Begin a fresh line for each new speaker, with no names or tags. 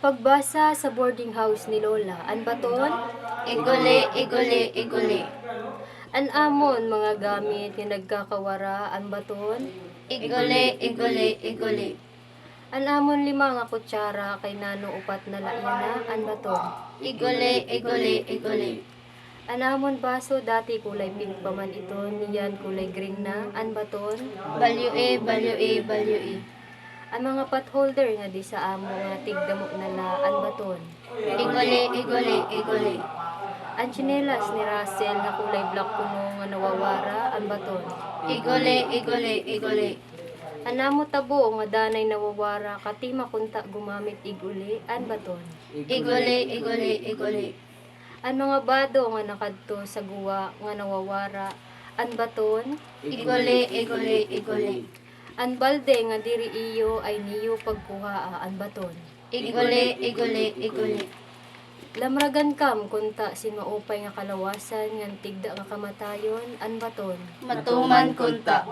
Pagbasa sa boarding house ni Lola, an baton?
Iguli, iguli, iguli.
An amon mga gamit nga nagkakawara, an baton?
Iguli, iguli, iguli.
An amon lima nga kutsara kay nano upat na laina, an baton?
Iguli, iguli, iguli.
An amon baso dati kulay pink pa man ito, niyan kulay green na, an baton?
Balyo e, balyo e, balyo e.
Ang mga pot holder nga di sa amo nga tigdamo na la, an baton?
Iguli, iguli, iguli.
Ang tsinelas ni Russell na kulay black kuno nga nawawara, ang baton?
Iguli, iguli, iguli.
Ang amo tabo nga danay nawawara kati makunta gumamit iguli, an baton?
Iguli, iguli, iguli.
Ang mga bado nga nakadto sa guwa nga nawawara, an baton?
Iguli, iguli, iguli.
Ang balde nga diri iyo ay niyo pagkuha, an baton?
Iguli, iguli, iguli.
Lamragan kam kunta sin maupay nga kalawasan ngan tigda nga kamatayon, an baton?
Matuman kunta.